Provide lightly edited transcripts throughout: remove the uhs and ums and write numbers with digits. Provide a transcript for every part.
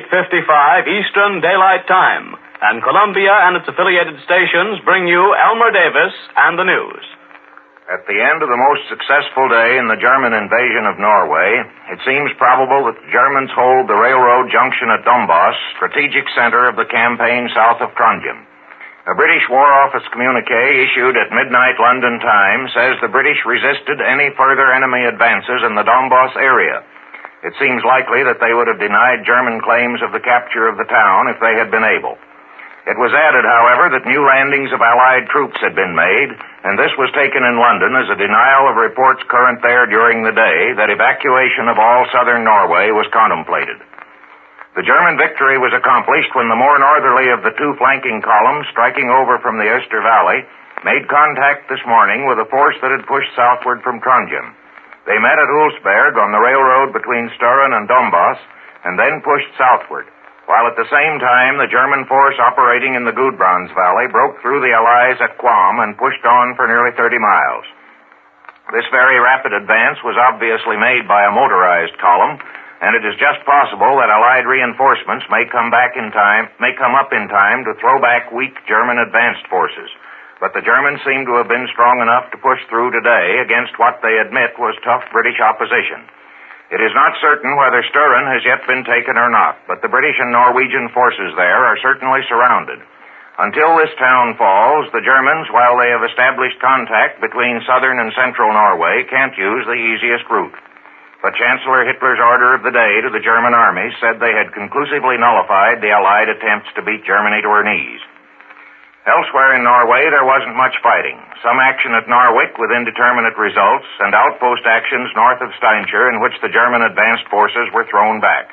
8:55 Eastern Daylight Time, and Columbia and its affiliated stations bring you Elmer Davis and the news. At the end of the most successful day in the German invasion of Norway, it seems probable that the Germans hold the railroad junction at Dombås, strategic center of the campaign south of Trondheim. A British War Office communique issued at midnight London time says the British resisted any further enemy advances in the Dombås area. It seems likely that they would have denied German claims of the capture of the town if they had been able. It was added, however, that new landings of Allied troops had been made, and this was taken in London as a denial of reports current there during the day that evacuation of all southern Norway was contemplated. The German victory was accomplished when the more northerly of the two flanking columns, striking over from the Öster Valley, made contact this morning with a force that had pushed southward from Trondheim. They met at Ulsberg on the railroad between Sturren and Dombås, and then pushed southward, while at the same time the German force operating in the Gudbrands Valley broke through the Allies at Quam and pushed on for nearly 30 miles. This very rapid advance was obviously made by a motorized column, and it is just possible that Allied reinforcements may come up in time to throw back weak German advanced forces. But the Germans seem to have been strong enough to push through today against what they admit was tough British opposition. It is not certain whether Sturren has yet been taken or not, but the British and Norwegian forces there are certainly surrounded. Until this town falls, the Germans, while they have established contact between southern and central Norway, can't use the easiest route. But Chancellor Hitler's order of the day to the German army said they had conclusively nullified the Allied attempts to beat Germany to her knees. Elsewhere in Norway, there wasn't much fighting. Some action at Narvik with indeterminate results, and outpost actions north of Steinkjer in which the German advanced forces were thrown back.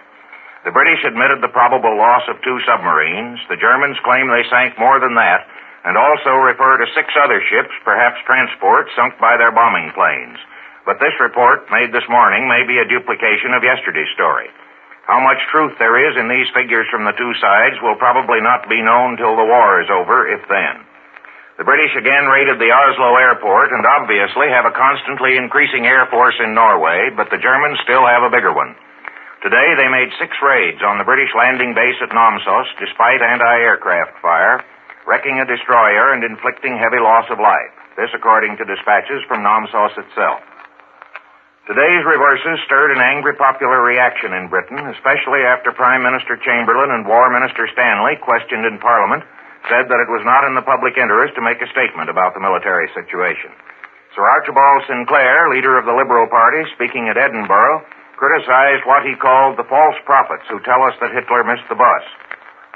The British admitted the probable loss of 2 submarines. The Germans claim they sank more than that, and also refer to 6 other ships, perhaps transports, sunk by their bombing planes. But this report, made this morning, may be a duplication of yesterday's story. How much truth there is in these figures from the two sides will probably not be known till the war is over, if then. The British again raided the Oslo airport and obviously have a constantly increasing air force in Norway, but the Germans still have a bigger one. Today they made 6 raids on the British landing base at Namsos despite anti-aircraft fire, wrecking a destroyer and inflicting heavy loss of life. This according to dispatches from Namsos itself. Today's reverses stirred an angry popular reaction in Britain, especially after Prime Minister Chamberlain and War Minister Stanley, questioned in Parliament, said that it was not in the public interest to make a statement about the military situation. Sir Archibald Sinclair, leader of the Liberal Party, speaking at Edinburgh, criticized what he called the false prophets who tell us that Hitler missed the bus.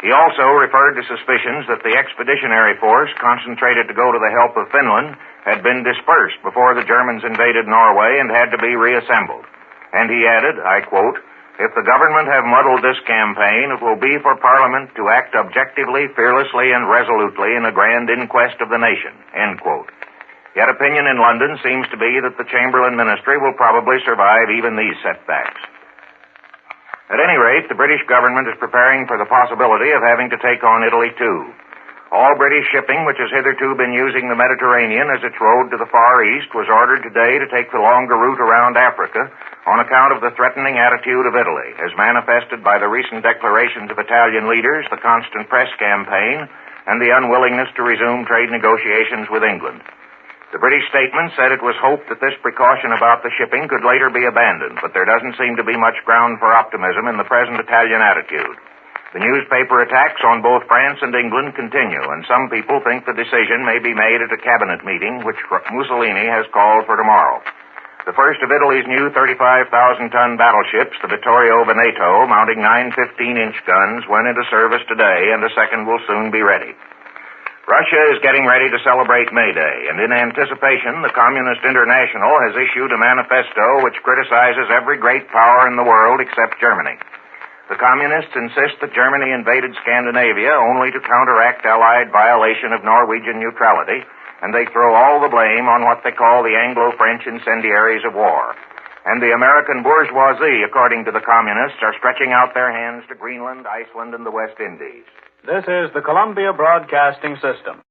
He also referred to suspicions that the expeditionary force, concentrated to go to the help of Finland, had been dispersed before the Germans invaded Norway and had to be reassembled. And he added, I quote, "If the government have muddled this campaign, it will be for Parliament to act objectively, fearlessly, and resolutely in a grand inquest of the nation," end quote. Yet opinion in London seems to be that the Chamberlain ministry will probably survive even these setbacks. At any rate, the British government is preparing for the possibility of having to take on Italy, too. All British shipping, which has hitherto been using the Mediterranean as its road to the Far East, was ordered today to take the longer route around Africa on account of the threatening attitude of Italy, as manifested by the recent declarations of Italian leaders, the constant press campaign, and the unwillingness to resume trade negotiations with England. The British statement said it was hoped that this precaution about the shipping could later be abandoned, but there doesn't seem to be much ground for optimism in the present Italian attitude. The newspaper attacks on both France and England continue, and some people think the decision may be made at a cabinet meeting, which Mussolini has called for tomorrow. The first of Italy's new 35,000-ton battleships, the Vittorio Veneto, mounting 9 15-inch guns, went into service today, and a second will soon be ready. Russia is getting ready to celebrate May Day, and in anticipation, the Communist International has issued a manifesto which criticizes every great power in the world except Germany. The Communists insist that Germany invaded Scandinavia only to counteract Allied violation of Norwegian neutrality, and they throw all the blame on what they call the Anglo-French incendiaries of war. And the American bourgeoisie, according to the Communists, are stretching out their hands to Greenland, Iceland, and the West Indies. This is the Columbia Broadcasting System.